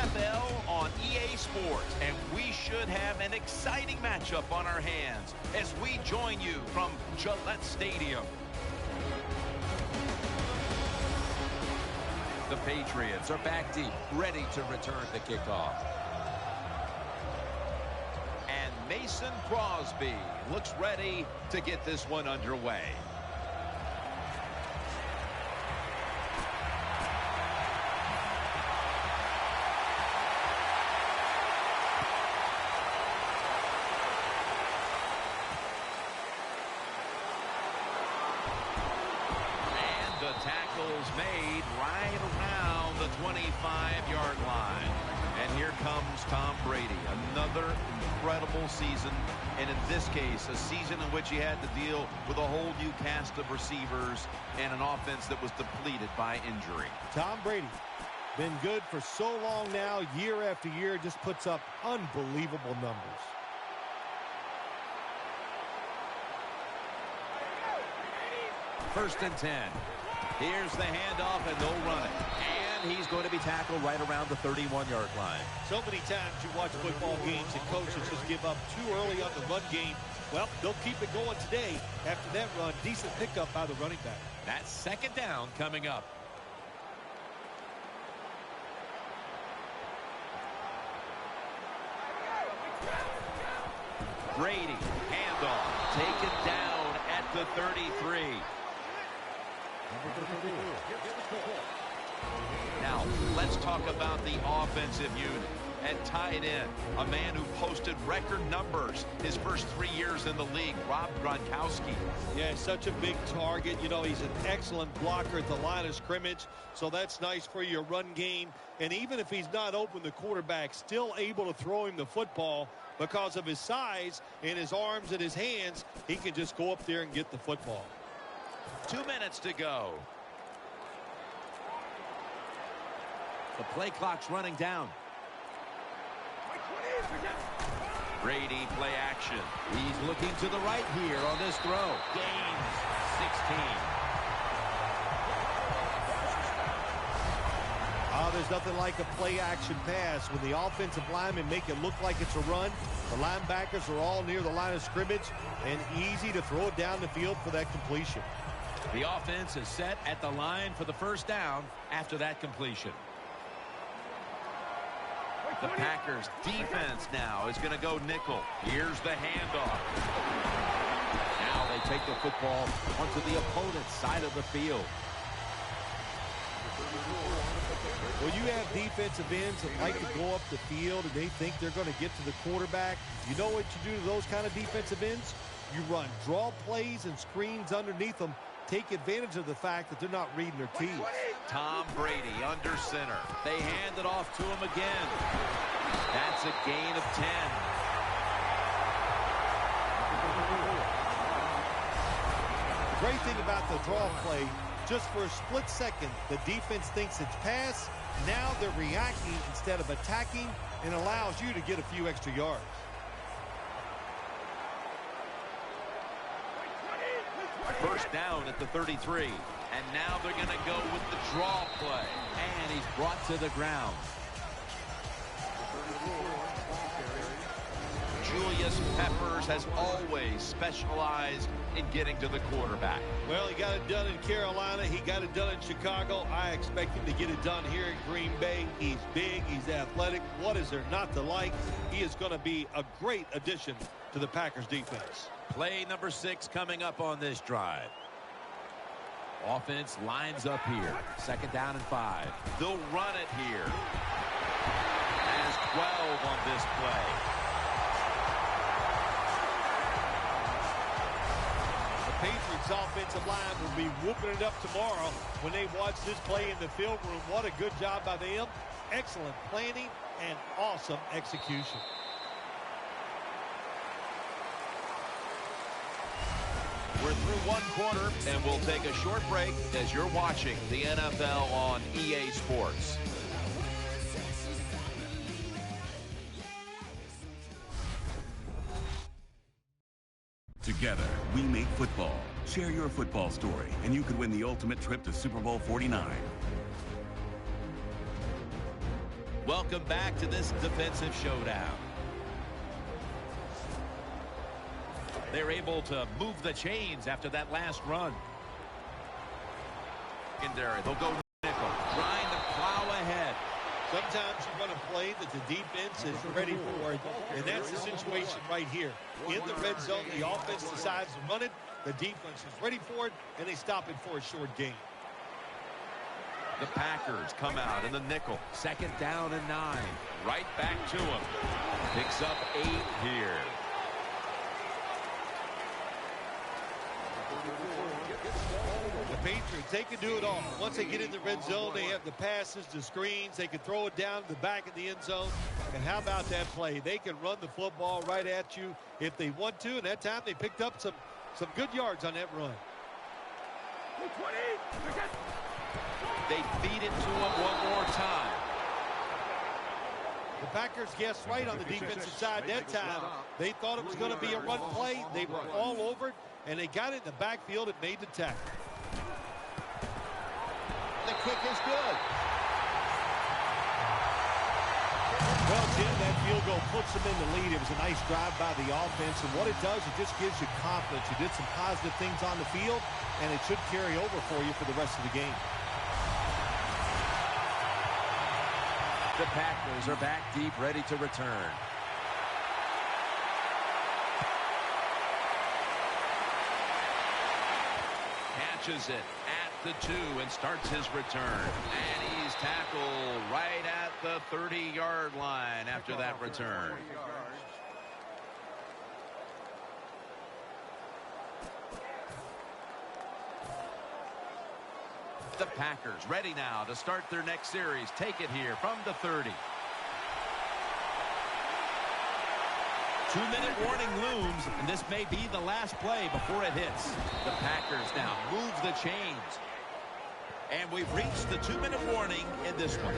NFL on EA Sports, and we should have an exciting matchup on our hands as we join you from Gillette Stadium. The Patriots are back deep, ready to return the kickoff. And Mason Crosby looks ready to get this one underway. Tackles made right around the 25-yard line. And here comes Tom Brady. Another incredible season. And in this case, a season in which he had to deal with a whole new cast of receivers and an offense that was depleted by injury. Tom Brady, been good for so long now, year after year, just puts up unbelievable numbers. First and 10. Here's the handoff, and they'll run it. And he's going to be tackled right around the 31-yard line. So many times you watch football games and coaches just give up too early on the run game. Well, they'll keep it going today. After that run, decent pickup by the running back. That's second down coming up. Brady, handoff, taken down at the 33. Now, let's talk about the offensive unit. At tight end, a man who posted record numbers his first 3 years in the league, Rob Gronkowski. Yeah, such a big target. You know, he's an excellent blocker at the line of scrimmage, so that's nice for your run game. And even if he's not open, the quarterback still able to throw him the football because of his size and his arms and his hands. He can just go up there and get the football. 2 minutes to go. The play clock's running down. Brady, play action. He's looking to the right here on this throw. Gains 16. Oh, there's nothing like a play-action pass. When the offensive linemen make it look like it's a run, the linebackers are all near the line of scrimmage, and easy to throw it down the field for that completion. The offense is set at the line for the first down after that completion. The Packers defense now is going to go nickel. Here's the handoff. Now they take the football onto the opponent's side of the field. When you have defensive ends that like to go up the field and they think they're going to get to the quarterback, you know what you do to those kind of defensive ends? You run draw plays and screens underneath them. Take advantage of the fact that they're not reading their keys. Tom Brady under center. They hand it off to him again. That's a gain of 10. The great thing about the draw play, just for a split second, the defense thinks it's pass. Now they're reacting instead of attacking, and allows you to get a few extra yards. First down at the 33. And now they're going to go with the draw play. And he's brought to the ground. Julius Peppers has always specialized in getting to the quarterback. Well, he got it done in Carolina. He got it done in Chicago. I expect him to get it done here in Green Bay. He's big. He's athletic. What is there not to like? He is going to be a great addition to the Packers defense. Play number 6 coming up on this drive. Offense lines up here. Second down and 5. They'll run it here. Has 12 on this play. The Patriots offensive line will be whooping it up tomorrow when they watch this play in the film room. What a good job by them. Excellent planning and awesome execution. We're through one quarter, and we'll take a short break as you're watching the NFL on EA Sports. Together, we make football. Share your football story, and you could win the ultimate trip to Super Bowl 49. Welcome back to this defensive showdown. They're able to move the chains after that last run. They'll go nickel, trying to plow ahead. Sometimes you run a play that the defense is ready for, and that's the situation right here. In the red zone, the offense decides to run it, the defense is ready for it, and they stop it for a short gain. The Packers come out in the nickel. 2nd down and 9. Right back to him. Picks up 8 here. The Patriots, they can do it all. Once they get in the red zone, they have the passes, the screens. They can throw it down to the back of the end zone. And how about that play? They can run the football right at you if they want to. And that time they picked up some good yards on that run. They feed it to him one more time. The Packers guessed right on the defensive side that time. They thought it was going to be a run play. They were all over it, and they got it in the backfield and made the tackle. The kick is good. Well, Jim, that field goal puts them in the lead. It was a nice drive by the offense, and what it does, it just gives you confidence. You did some positive things on the field, and it should carry over for you for the rest of the game. The Packers are back deep, ready to return. Catches it at the 2 and starts his return. And he's tackled right at the 30-yard line after that return. The Packers ready now to start their next series. Take it here from the 30. 2-minute warning looms, and this may be the last play before it hits. The Packers now move the chains. And we've reached the 2-minute warning in this one.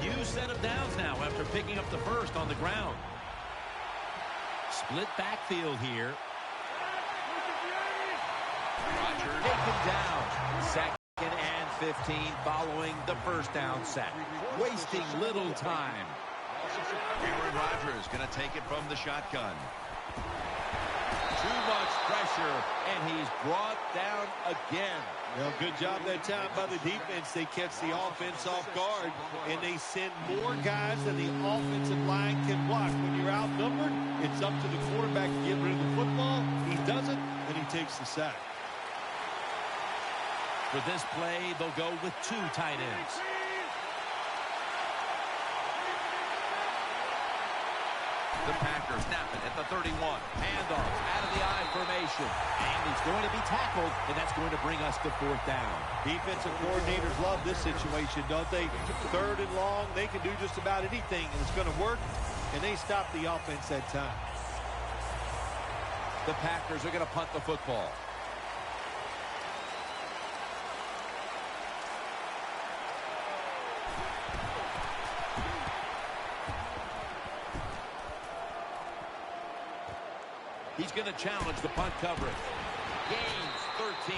New set of downs now after picking up the first on the ground. Split backfield here. Rodgers Taken down. 2nd and 15 following the first down sack. Wasting little time. Aaron Rodgers going to take it from the shotgun. Too much pressure, and he's brought down again. Well, good job that time by the defense. They catch the offense off guard, and they send more guys than the offensive line can block. When you're outnumbered, it's up to the quarterback to get rid of the football. He does it, and he takes the sack. For this play, they'll go with 2 tight ends. The Packers snap it at the 31. Handoff out of the I formation. And he's going to be tackled, and that's going to bring us to 4th down. Defensive coordinators love this situation, don't they? 3rd and long, they can do just about anything, and it's going to work, and they stop the offense that time. The Packers are going to punt the football. He's going to challenge the punt coverage. Gains 13.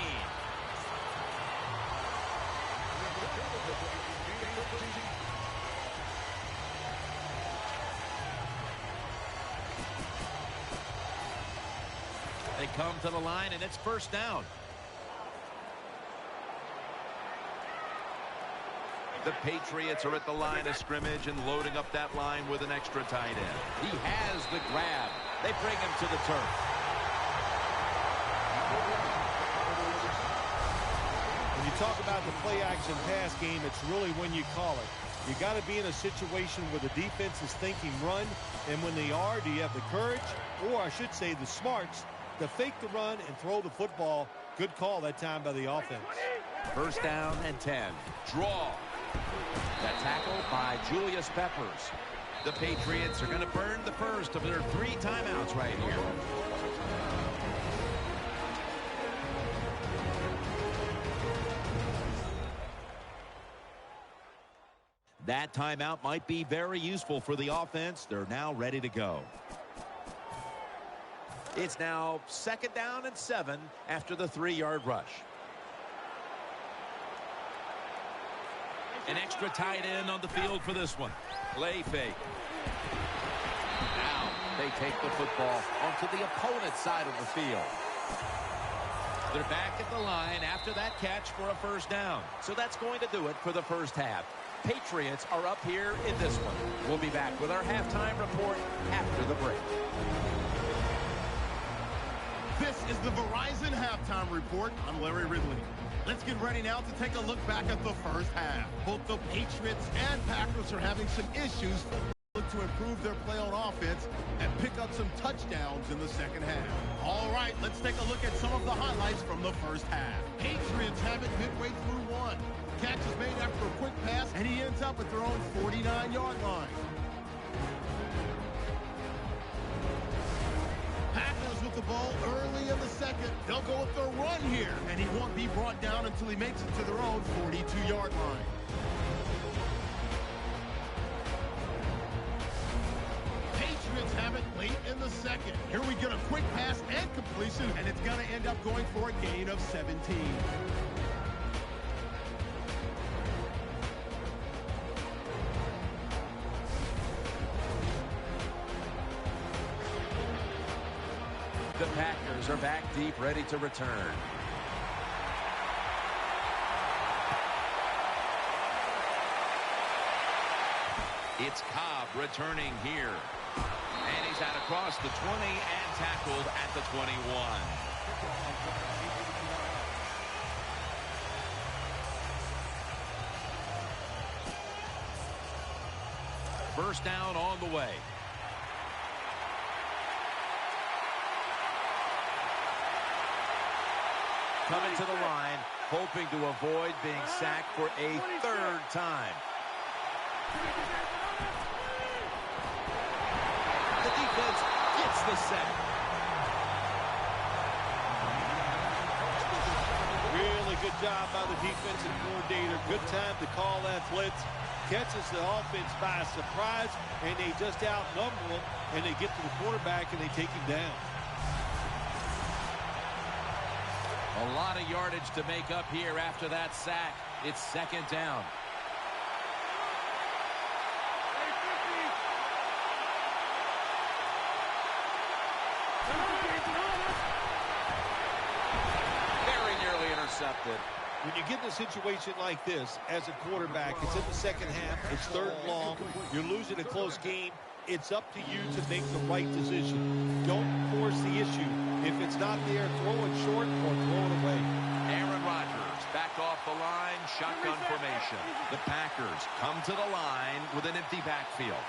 They come to the line, and it's 1st down. The Patriots are at the line of scrimmage and loading up that line with an extra tight end. He has the grab. They bring him to the turf. When you talk about the play-action pass game, it's really when you call it. You got to be in a situation where the defense is thinking run, and when they are, do you have the courage, or I should say the smarts, to fake the run and throw the football? Good call that time by the offense. 1st down and 10. Draw. That tackle by Julius Peppers. The Patriots are going to burn the first of their 3 timeouts right here. That timeout might be very useful for the offense. They're now ready to go. It's now 2nd down and 7 after the 3-yard rush. An extra tight end on the field for this one. Play fake. Now they take the football onto the opponent's side of the field. They're back at the line after that catch for a first down. So that's going to do it for the first half. Patriots are up here in this one. We'll be back with our halftime report after the break. This is the Verizon Halftime Report. I'm Larry Ridley. Let's get ready now to take a look back at the first half. Both the Patriots and Packers are having some issues. Look to improve their play on offense and pick up some touchdowns in the second half. All right, let's take a look at some of the highlights from the first half. Patriots have it midway through one. Catch is made after a quick pass, and he ends up at their own 49-yard line. Packers with the ball early in the second. They'll go with their run here, and he won't be brought down until he makes it to their own 42-yard line. Patriots have it late in the second. Here we get a quick pass and completion, and it's going to end up going for a gain of 17. The Packers are back deep, ready to return. It's Cobb returning here. And he's out across the 20 and tackled at the 21. First down on the way. Coming to the line, hoping to avoid being sacked for a third time. The defense gets the sack. Really good job by the defensive coordinator. Good time to call that blitz. Catches the offense by surprise, and they just outnumber them, and they get to the quarterback, and they take him down. A lot of yardage to make up here after that sack. It's second down. Very nearly intercepted. When you get in a situation like this as a quarterback, it's in the second half, it's third and long, you're losing a close game, it's up to you to make the right decision. Don't force the issue. If it's not there, throw it short or throw it away. Aaron Rodgers back off the line, shotgun formation. The Packers come to the line with an empty backfield.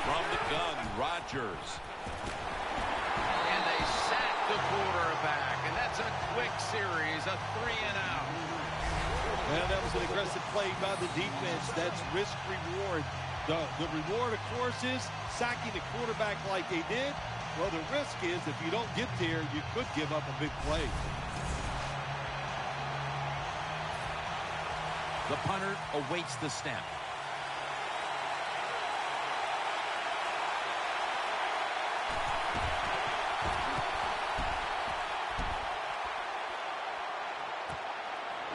From the gun, Rodgers. And they sack the quarterback, and that's a quick series, a 3-and-out. Well, that was an aggressive play by the defense. That's risk-reward. The reward, of course, is sacking the quarterback like they did. Well, the risk is if you don't get there, you could give up a big play. The punter awaits the snap.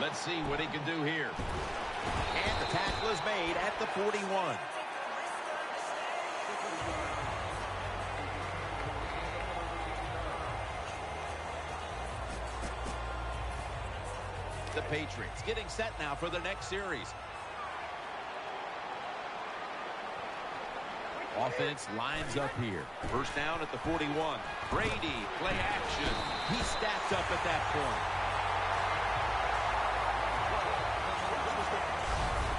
Let's see what he can do here. And the tackle is made at the 41. The Patriots getting set now for the next series. Offense lines up here. First down at the 41. Brady, play action. He stacked up at that point.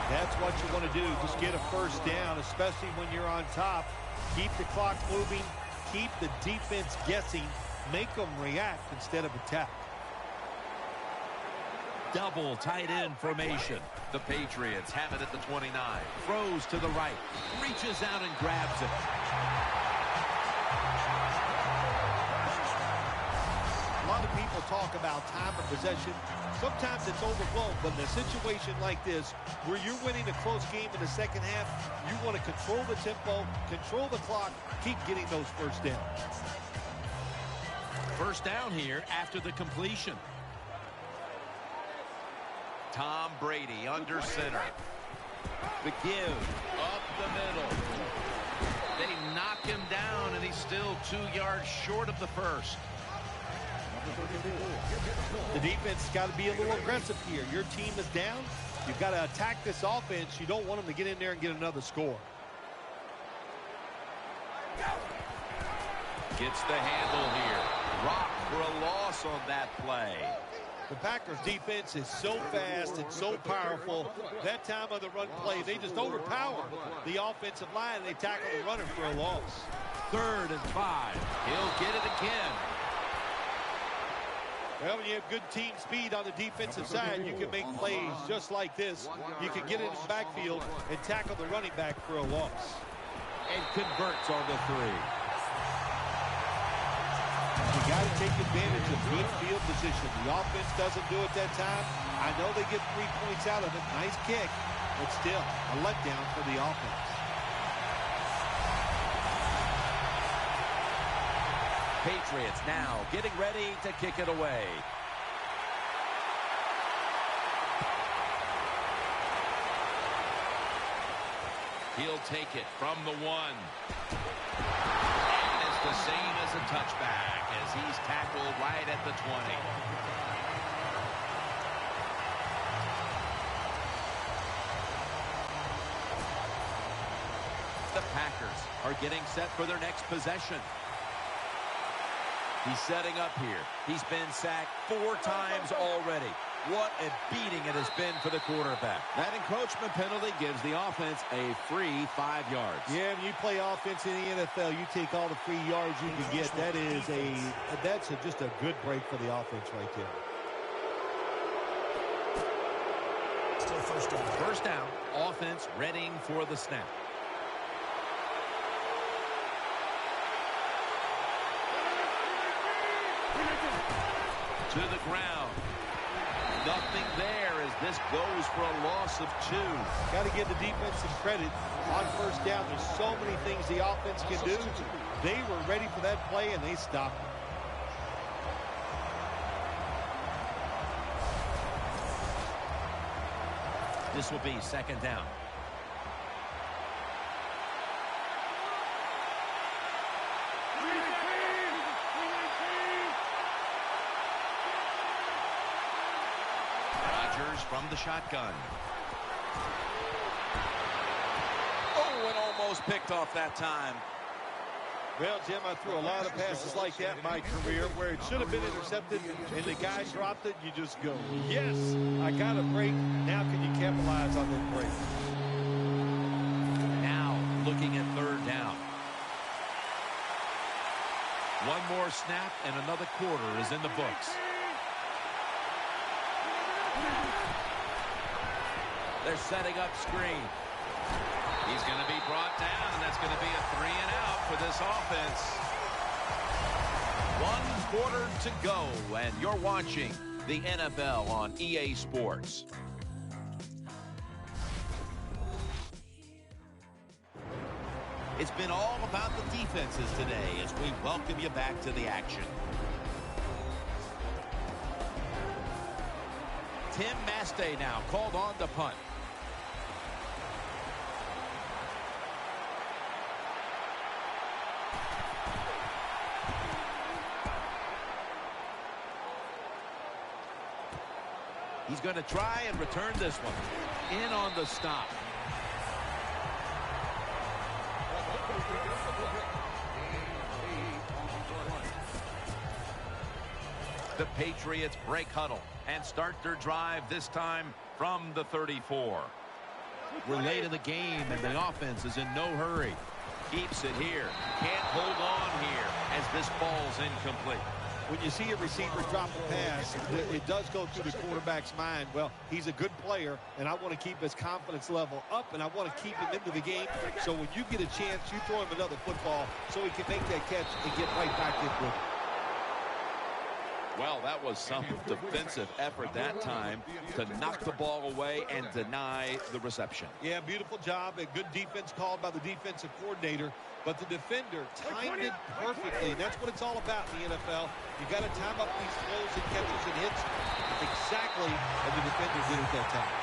That's what you want to do. Just get a first down, especially when you're on top. Keep the clock moving. Keep the defense guessing. Make them react instead of attack. Double tight end formation. The Patriots have it at the 29. Throws to the right. Reaches out and grabs it. A lot of people talk about time of possession. Sometimes it's overblown, but in a situation like this, where you're winning a close game in the second half, you want to control the tempo, control the clock, keep getting those first downs. First down here after the completion. Tom Brady under center. The give up the middle. They knock him down, and he's still 2 yards short of the first. The defense has got to be a little aggressive here. Your team is down. You've got to attack this offense. You don't want them to get in there and get another score. Gets the handle here. Rocked for a loss on that play. The Packers defense is so fast and so powerful. That time of the run play, they just overpower the offensive line, and they tackle the runner for a loss. 3rd and 5. He'll get it again. Well, when you have good team speed on the defensive side, you can make plays just like this. You can get in the backfield and tackle the running back for a loss. And converts on the 3. You got to take advantage of good field position. The offense doesn't do it that time. I know they get 3 points out of it. Nice kick, but still a letdown for the offense. Patriots now getting ready to kick it away. He'll take it from the 1. And it's the same as a touchback as he's tackled right at the 20. The Packers are getting set for their next possession. He's setting up here. He's been sacked 4 times already. What a beating it has been for the quarterback. That encroachment penalty gives the offense a free 5 yards. Yeah, when you play offense in the NFL, you take all the free yards you can get. That's just a good break for the offense right there. Still first down. First down, offense readying for the snap. To the ground. Nothing there as this goes for a loss of 2. Got to give the defense some credit on first down. There's so many things the offense can do. They were ready for that play, and they stopped it. This will be 2nd down. From the shotgun. Oh, and almost picked off that time. Well, Jim, I threw a lot of passes like that in my career where it should have been intercepted and the guy dropped it. You just go, yes, I got a break. Now can you capitalize on that break? Now looking at 3rd down. One more snap and another quarter is in the books. They're setting up screen. He's going to be brought down, and that's going to be a 3 and out for this offense. 1 quarter to go, and you're watching the NFL on EA Sports. It's been all about the defenses today as we welcome you back to the action. Tim Mastay now called on to punt. He's going to try and return this one. In on the stop. The Patriots break huddle and start their drive, this time from the 34. We're late in the game, and the offense is in no hurry. Keeps it here. Can't hold on here as this falls incomplete. When you see a receiver drop a pass, it does go through the quarterback's mind. Well, he's a good player, and I want to keep his confidence level up, and I want to keep him into the game. So when you get a chance, you throw him another football so he can make that catch and get right back into it. Well, that was some defensive effort that time to knock the ball away and deny the reception. Yeah, beautiful job. A good defense called by the defensive coordinator. But the defender timed it perfectly. That's what it's all about in the NFL. You got to time up these throws and catches and hits exactly as the defender did at that time.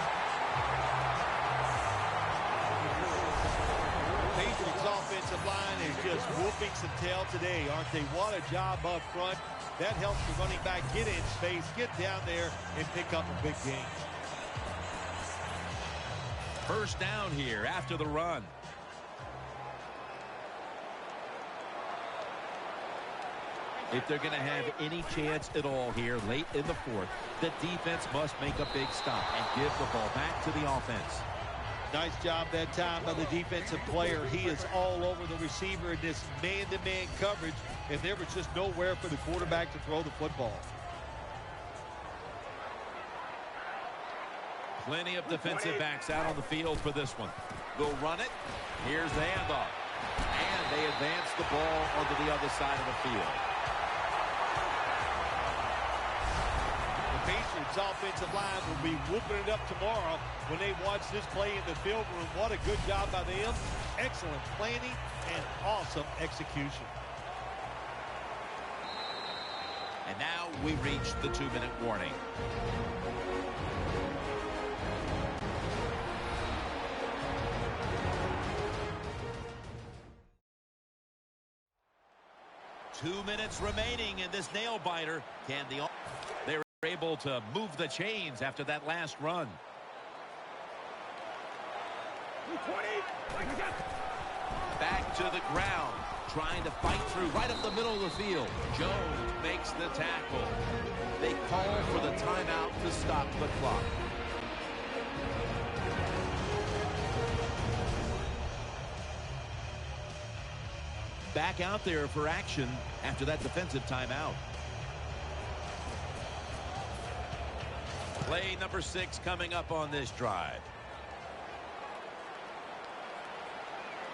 The Patriots offensive line is just whooping some tail today, aren't they? What a job up front. That helps the running back get in space, get down there, and pick up a big gain. First down here after the run. If they're going to have any chance at all here late in the fourth, the defense must make a big stop and give the ball back to the offense. Nice job that time by the defensive player. He is all over the receiver in this man-to-man coverage, and there was just nowhere for the quarterback to throw the football. Plenty of defensive backs out on the field for this one. They'll run it. Here's the handoff. And they advance the ball onto the other side of the field. The Patriots offensive line will be whooping it up tomorrow when they watch this play in the film room. What a good job by them. Excellent planning and awesome execution. And now we reach the 2-minute warning. Two minutes remaining in this nail-biter. They're able to move the chains after that last run. Back to the ground, trying to fight through right up the middle of the field. Jones makes the tackle. They call for the timeout to stop the clock. Back out there for action after that defensive timeout. Play number 6 coming up on this drive.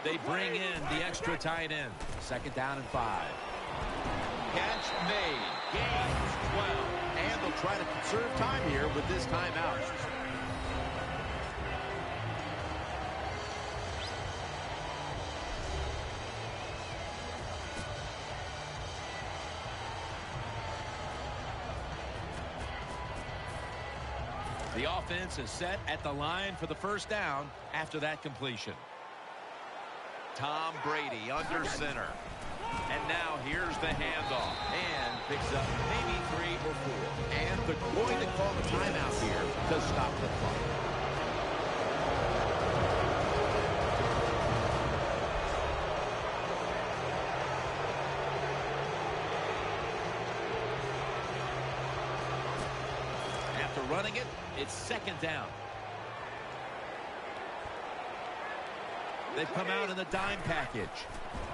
They bring in the extra tight end. 2nd down and 5. Catch made. Gains 12. And they'll try to conserve time here with this timeout. The offense is set at the line for the first down after that completion. Tom Brady under center. And now here's the handoff. And picks up maybe 3 or 4. And they're going to call the timeout here to stop the clock. After running it, it's 2nd down. They've come out in the dime package.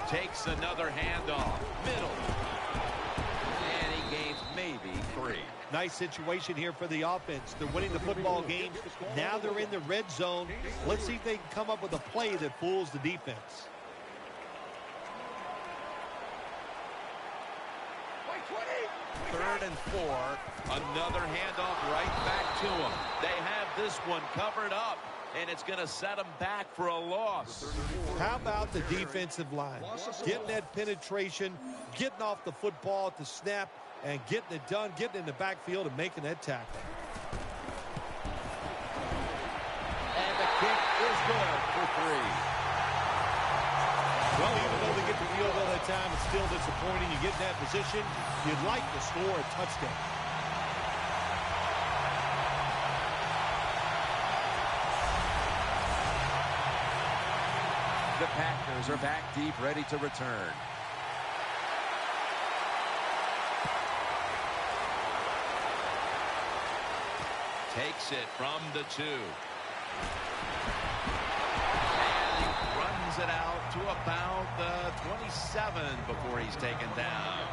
Takes another handoff. Middle. And he gains maybe 3. Nice situation here for the offense. They're winning the football game. Now they're in the red zone. Let's see if they can come up with a play that fools the defense. Third and 4. Another handoff right back to him. They have this one covered up, and it's going to set them back for a loss. How about the defensive line? Getting that penetration, getting off the football at the snap, and getting it done, getting in the backfield and making that tackle. And the kick is good for 3. Well, even though they get the field goal that time, it's still disappointing. You get in that position, you'd like to score a touchdown. The Packers are back deep, ready to return. Takes it from the 2. It out to about the 27 before he's taken down.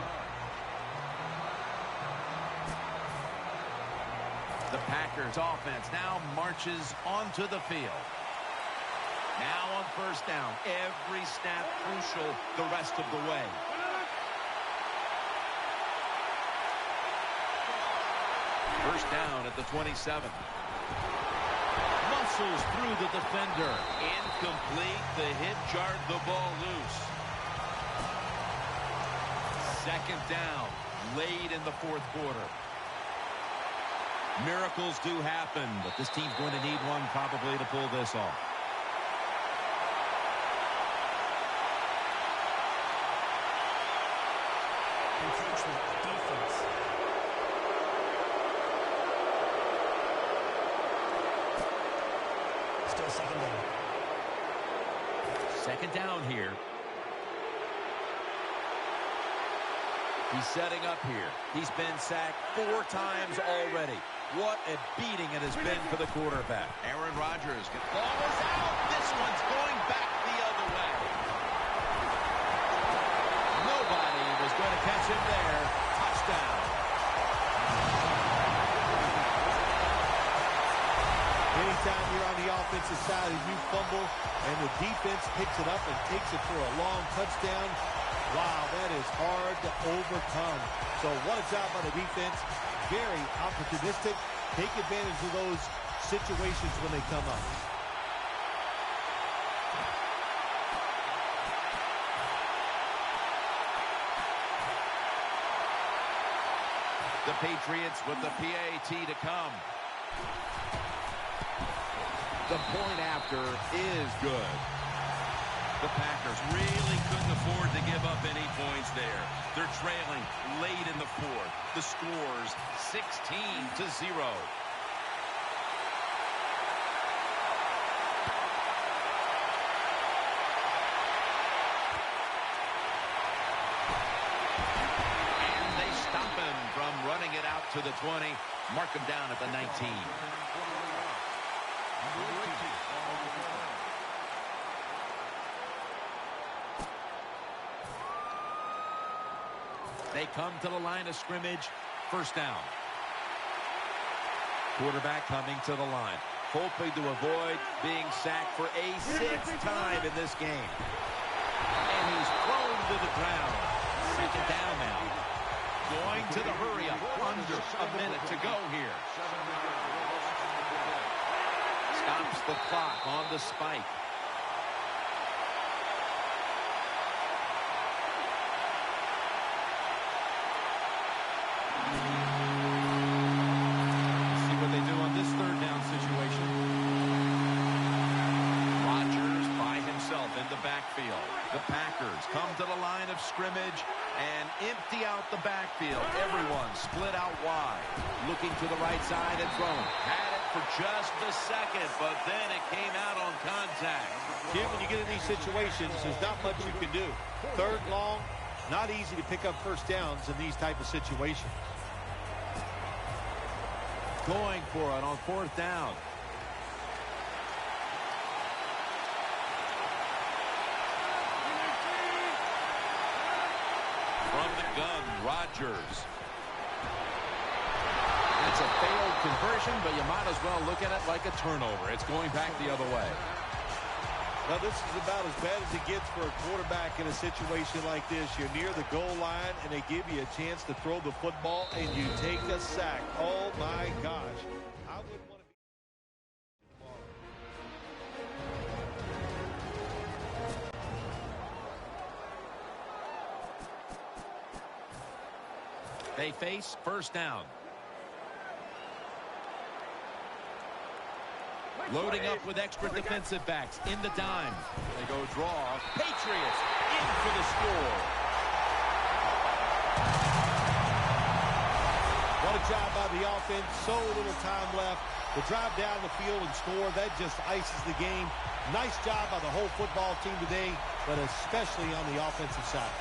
The Packers offense now marches onto the field. Now on first down, every snap crucial the rest of the way. First down at the 27. Muscles through the defender. Incomplete. The hit jarred the ball loose. Second down, late in the fourth quarter. Miracles do happen, but this team's going to need one probably to pull this off. Encroachment, defense. Still second down. Second down here. He's setting up here. He's been sacked 4 times already. What a beating it has been for the quarterback. Aaron Rodgers. Ball is out. This one's going back the other way. Nobody was going to catch him there. Touchdown. Anytime you're on the offensive side and you fumble and the defense picks it up and takes it for a long touchdown, wow, that is hard to overcome. So what a job by the defense. Very opportunistic. Take advantage of those situations when they come up. The Patriots with the PAT to come. The point after is good. The Packers really couldn't afford to give up any points there. They're trailing late in the fourth. The score's 16-0. And they stop him from running it out to the 20. Mark him down at the 19. They come to the line of scrimmage. First down. Quarterback coming to the line, hoping to avoid being sacked for a 6th time in this game. And he's thrown to the ground. Second down now. Going to the hurry-up. Under a minute to go here. Stops the clock on the spike. See what they do on this third down situation. Rodgers by himself in the backfield. The Packers come to the line of scrimmage and empty out the backfield. Everyone split out wide. Looking to the right side and throwing. Had it for just a second, but then it came out on contact. Jim, when you get in these situations, there's not much you can do. Third long, not easy to pick up first downs in these type of situations. Going for it on fourth down. From the gun, Rodgers. That's a failed conversion, but you might as well look at it like a turnover. It's going back the other way. Well, this is about as bad as it gets for a quarterback in a situation like this. You're near the goal line, and they give you a chance to throw the football, and you take a sack. Oh, my gosh. I wouldn't want to be... They face first down. Loading up with extra defensive backs in the dime. They go draw. Patriots in for the score. What a job by the offense. So little time left to drive down the field and score. That just ices the game. Nice job by the whole football team today, but especially on the offensive side.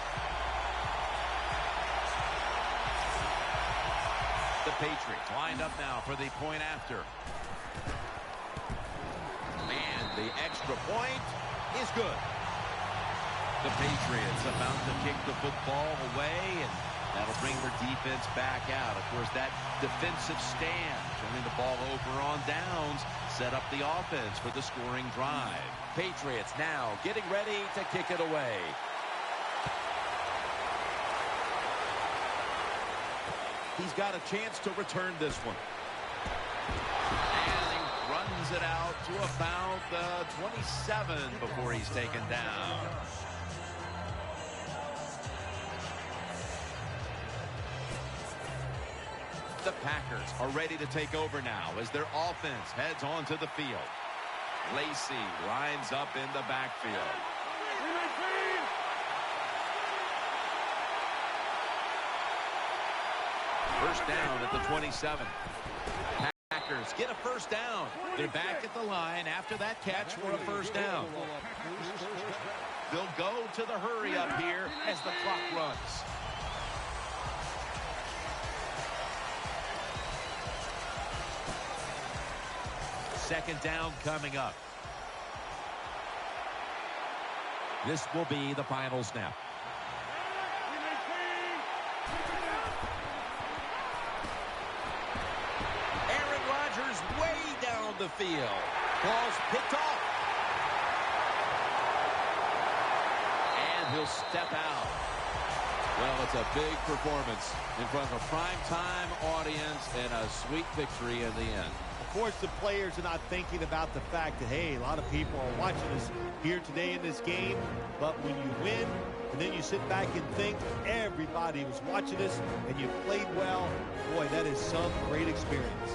The Patriots lined up now for the point after. And the extra point is good. The Patriots about to kick the football away, and that'll bring their defense back out. Of course, that defensive stand, turning the ball over on downs, set up the offense for the scoring drive. Patriots now getting ready to kick it away. He's got a chance to return this one. And he runs it out to about the 27 before he's taken down. The Packers are ready to take over now as their offense heads onto the field. Lacy lines up in the backfield. First down at the 27. Packers get a first down. They're back at the line after that catch for a first down. They'll go to the hurry up here as the clock runs. Second down coming up. This will be the final snap. Aaron Rodgers way down the field. Ball's picked off. And he'll step out. Well, it's a big performance in front of a primetime audience and a sweet victory in the end. Of course, the players are not thinking about the fact that, hey, a lot of people are watching us here today in this game. But when you win, and then you sit back and think everybody was watching us and you played well, boy, that is some great experience.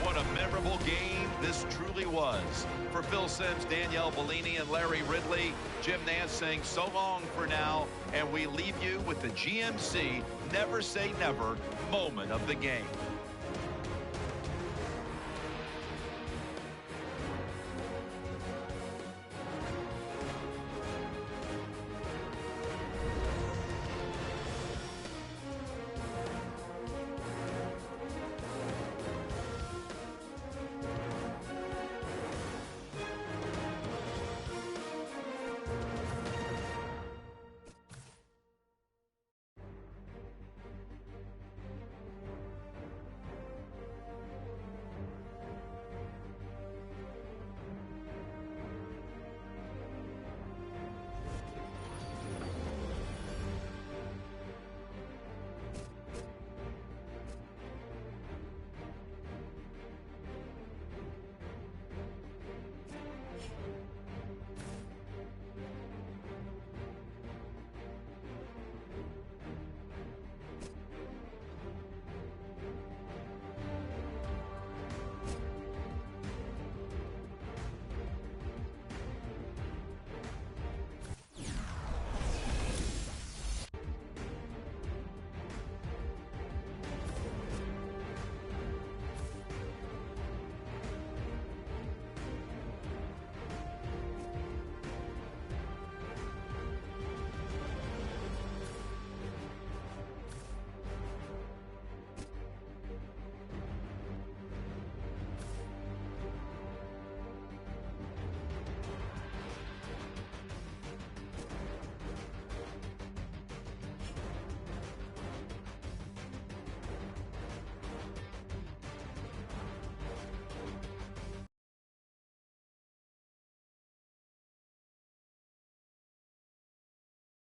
What a memorable game this truly was. For Phil Simms, Danielle Bellini, and Larry Ridley, Jim Nance saying so long for now, and we leave you with the GMC Never Say Never moment of the game.